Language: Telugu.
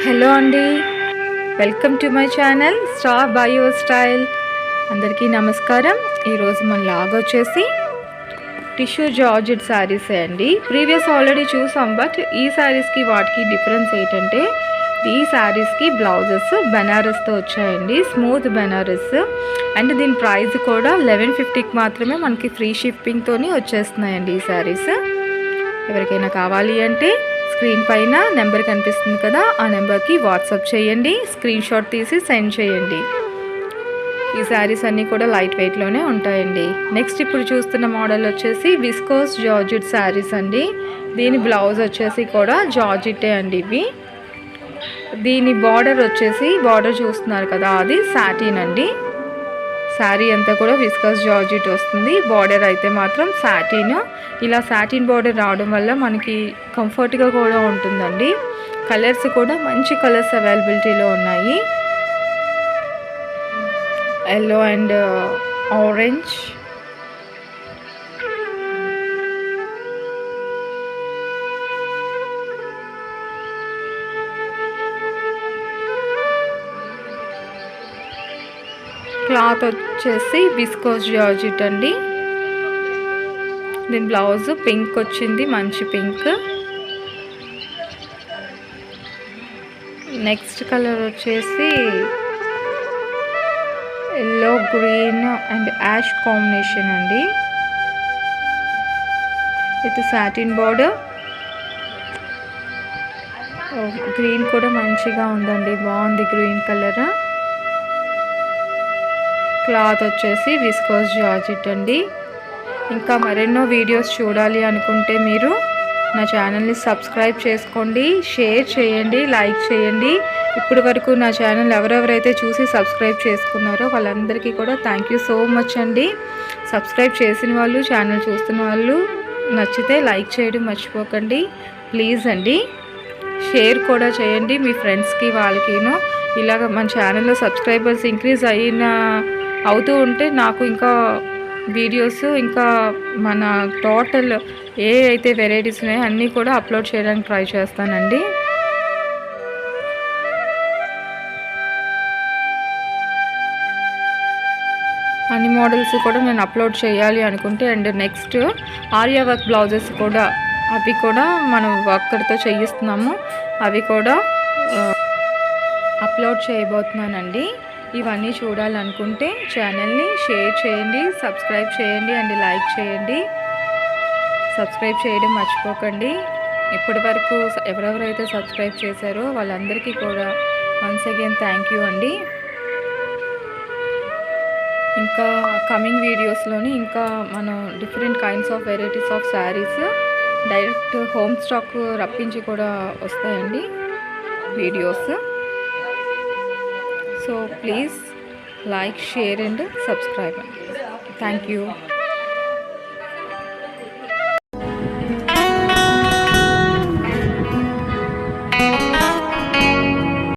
హలో అండి, welcome to my channel star by your style. అందరికీ నమస్కారం. ఈరోజు మన లాగ్ వచ్చేసి టిష్యూ జార్జెట్ శారీసే అండి. ప్రీవియస్ ఆల్రెడీ చూసాం, బట్ ఈ శారీస్కి వాటికి డిఫరెన్స్ ఏంటంటే ఈ శారీస్కి బ్లౌజెస్ బెనారస్తో వచ్చాయండి, స్మూత్ బెనారస్. అండ్ దీని ప్రైస్ కూడా 1150కి మాత్రమే మనకి ఫ్రీ షిప్పింగ్తోని వచ్చేస్తున్నాయండి ఈ శారీస్. ఎవరికైనా కావాలి అంటే స్క్రీన్ పైన నెంబర్ కనిపిస్తుంది కదా, ఆ నెంబర్కి వాట్సాప్ చేయండి, స్క్రీన్ షాట్ తీసి సెండ్ చేయండి. ఈ శారీస్ అన్నీ కూడా లైట్ వెయిట్లోనే ఉంటాయండి. నెక్స్ట్ ఇప్పుడు చూస్తున్న మోడల్ వచ్చేసి విస్కోస్ జార్జెట్ శారీస్ అండి. దీని బ్లౌజ్ వచ్చేసి కూడా జార్జెట్టే అండి. ఇవి దీని బార్డర్ వచ్చేసి, బార్డర్ చూస్తున్నారు కదా, అది సాటిన్ అండి. శారీ అంతా కూడా విస్కస్ జార్జెట్ వస్తుంది. బార్డర్ అయితే మాత్రం సాటిన్. ఇలా సాటిన్ బార్డర్ రావడం వల్ల మనకి కంఫర్ట్గా కూడా ఉంటుందండి. కలర్స్ కూడా మంచి కలర్స్ అవైలబిలిటీలో ఉన్నాయి. ఎల్లో అండ్ ఆరెంజ్, క్లాత్ వచ్చేసి విస్కోస్ జార్జెట్ అండి. దీని బ్లౌజ్ పింక్ వచ్చింది, మంచి పింక్. నెక్స్ట్ కలర్ వచ్చేసి yellow, green and ash combination అండి. With satin border. గ్రీన్ కూడా మంచిగా ఉందండి, బాగుంది గ్రీన్ కలర్. క్లాత్ వచ్చేసి విస్కోస్ జార్జెట్ అండి. ఇంకా మరెన్నో వీడియోస్ చూడాలి అనుకుంటే మీరు నా ఛానల్ని సబ్స్క్రైబ్ చేసుకోండి, షేర్ చేయండి, లైక్ చేయండి. ఇప్పటి వరకు నా ఛానల్ ఎవరెవరైతే చూసి సబ్స్క్రైబ్ చేసుకున్నారో వాళ్ళందరికీ కూడా థ్యాంక్ యూ సో మచ్ అండి. సబ్స్క్రైబ్ చేసిన వాళ్ళు, ఛానల్ చూస్తున్న వాళ్ళు నచ్చితే లైక్ చేయడం మర్చిపోకండి ప్లీజ్ అండి. షేర్ కూడా చేయండి మీ ఫ్రెండ్స్కి, వాళ్ళకిను. ఇలాగ మన ఛానల్లో సబ్స్క్రైబర్స్ ఇంక్రీజ్ అవుతూ ఉంటే నాకు ఇంకా వీడియోస్, ఇంకా మన టోటల్ ఏ అయితే వెరైటీస్ ఉన్నాయో అన్నీ కూడా అప్లోడ్ చేయడానికి ట్రై చేస్తానండి. అన్ని మోడల్స్ కూడా నేను అప్లోడ్ చేయాలి అనుకుంటే, and next Arya work blouses కూడా, అవి కూడా మనం వర్కర్తో చేయిస్తున్నాము, అవి కూడా అప్లోడ్ చేయబోతున్నానండి. ఇవన్నీ చూడాలనుకుంటే ఛానల్ని షేర్ చేయండి, సబ్స్క్రైబ్ చేయండి అండ్ లైక్ చేయండి. సబ్స్క్రైబ్ చేయడం మర్చిపోకండి. ఇప్పటి వరకు ఎవరెవరైతే సబ్స్క్రైబ్ చేశారో వాళ్ళందరికీ కూడా వన్స్ అగైన్ థ్యాంక్ యూ అండి. ఇంకా కమింగ్ వీడియోస్లోని ఇంకా మనం different kinds of varieties of saris direct home stock రప్పించి కూడా వస్తాయండి videos. So please like, share and subscribe. Thank you.